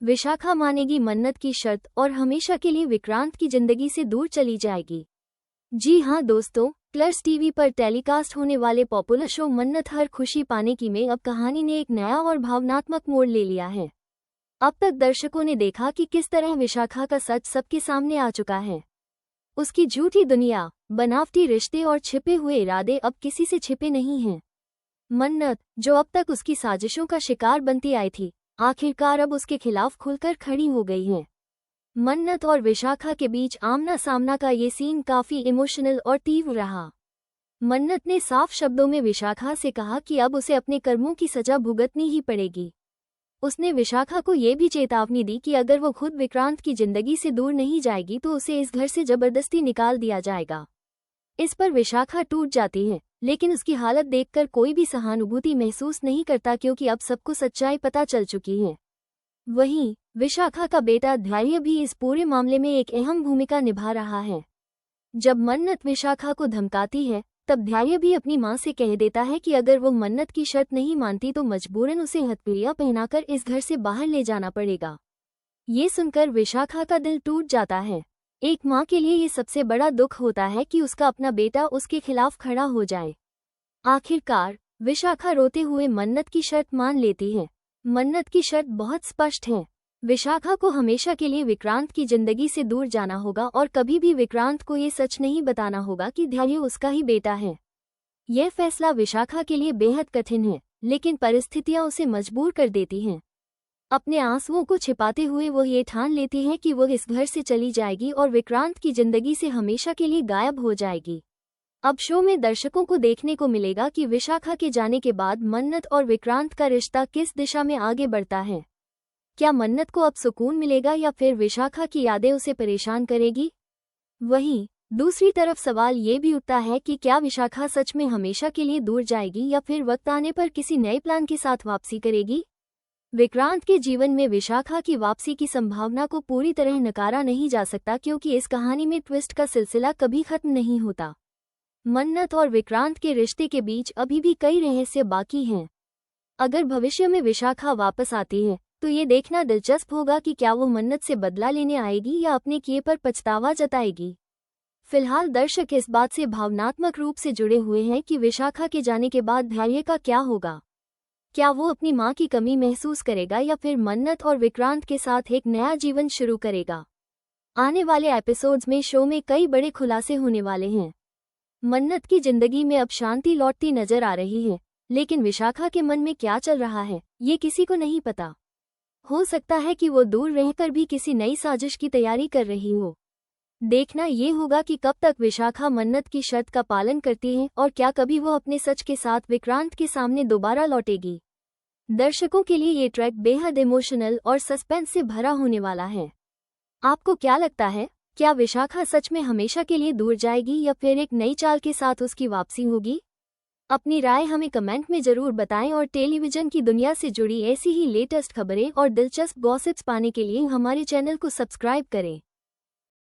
विशाखा मानेगी मन्नत की शर्त और हमेशा के लिए विक्रांत की जिंदगी से दूर चली जाएगी। जी हाँ दोस्तों, कलर्स टीवी पर टेलीकास्ट होने वाले पॉपुलर शो मन्नत हर खुशी पाने की में अब कहानी ने एक नया और भावनात्मक मोड़ ले लिया है। अब तक दर्शकों ने देखा कि किस तरह विशाखा का सच सबके सामने आ चुका है। उसकी झूठी दुनिया, बनावटी रिश्ते और छिपे हुए इरादे अब किसी से छिपे नहीं हैं। मन्नत, जो अब तक उसकी साजिशों का शिकार बनती आई थी, आखिरकार अब उसके खिलाफ खुलकर खड़ी हो गई है। मन्नत और विशाखा के बीच आमना सामना का ये सीन काफी इमोशनल और तीव्र रहा। मन्नत ने साफ शब्दों में विशाखा से कहा कि अब उसे अपने कर्मों की सजा भुगतनी ही पड़ेगी। उसने विशाखा को ये भी चेतावनी दी कि अगर वो खुद विक्रांत की जिंदगी से दूर नहीं जाएगी तो उसे इस घर से जबरदस्ती निकाल दिया जाएगा। इस पर विशाखा टूट जाती है, लेकिन उसकी हालत देखकर कोई भी सहानुभूति महसूस नहीं करता क्योंकि अब सबको सच्चाई पता चल चुकी है। वहीं विशाखा का बेटा धैर्य भी इस पूरे मामले में एक अहम भूमिका निभा रहा है। जब मन्नत विशाखा को धमकाती है, तब धैर्य भी अपनी मां से कह देता है कि अगर वो मन्नत की शर्त नहीं मानती तो मजबूरन उसे हथकड़ियां पहनाकर इस घर से बाहर ले जाना पड़ेगा। ये सुनकर विशाखा का दिल टूट जाता है। एक मां के लिए ये सबसे बड़ा दुख होता है कि उसका अपना बेटा उसके खिलाफ खड़ा हो जाए। आखिरकार विशाखा रोते हुए मन्नत की शर्त मान लेती है। मन्नत की शर्त बहुत स्पष्ट है। विशाखा को हमेशा के लिए विक्रांत की जिंदगी से दूर जाना होगा और कभी भी विक्रांत को ये सच नहीं बताना होगा कि धैर्य उसका ही बेटा है। यह फैसला विशाखा के लिए बेहद कठिन है, लेकिन परिस्थितियां उसे मजबूर कर देती हैं। अपने आंसुओं को छिपाते हुए वो ये ठान लेती है कि वो इस घर से चली जाएगी और विक्रांत की जिंदगी से हमेशा के लिए गायब हो जाएगी। अब शो में दर्शकों को देखने को मिलेगा कि विशाखा के जाने के बाद मन्नत और विक्रांत का रिश्ता किस दिशा में आगे बढ़ता है। क्या मन्नत को अब सुकून मिलेगा या फिर विशाखा की यादें उसे परेशान करेगी? वहीं दूसरी तरफ सवाल ये भी उठता है कि क्या विशाखा सच में हमेशा के लिए दूर जाएगी या फिर वक्त आने पर किसी नए प्लान के साथ वापसी करेगी? विक्रांत के जीवन में विशाखा की वापसी की संभावना को पूरी तरह नकारा नहीं जा सकता क्योंकि इस कहानी में ट्विस्ट का सिलसिला कभी खत्म नहीं होता। मन्नत और विक्रांत के रिश्ते के बीच अभी भी कई रहस्य बाकी हैं। अगर भविष्य में विशाखा वापस आती है तो ये देखना दिलचस्प होगा कि क्या वो मन्नत से बदला लेने आएगी या अपने किए पर पछतावा जताएगी। फिलहाल दर्शक इस बात से भावनात्मक रूप से जुड़े हुए हैं कि विशाखा के जाने के बाद धैर्य का क्या होगा। क्या वो अपनी मां की कमी महसूस करेगा या फिर मन्नत और विक्रांत के साथ एक नया जीवन शुरू करेगा? आने वाले एपिसोड्स में शो में कई बड़े खुलासे होने वाले हैं। मन्नत की जिंदगी में अब शांति लौटती नजर आ रही है, लेकिन विशाखा के मन में क्या चल रहा है ये किसी को नहीं पता। हो सकता है कि वो दूर रहकर भी किसी नई साजिश की तैयारी कर रही हो। देखना ये होगा कि कब तक विशाखा मन्नत की शर्त का पालन करती है और क्या कभी वो अपने सच के साथ विक्रांत के सामने दोबारा लौटेगी। दर्शकों के लिए ये ट्रैक बेहद इमोशनल और सस्पेंस से भरा होने वाला है। आपको क्या लगता है, क्या विशाखा सच में हमेशा के लिए दूर जाएगी या फिर एक नई चाल के साथ उसकी वापसी होगी? अपनी राय हमें कमेंट में जरूर बताएं और टेलीविजन की दुनिया से जुड़ी ऐसी ही लेटेस्ट खबरें और दिलचस्प गॉसिप्स पाने के लिए हमारे चैनल को सब्सक्राइब करें।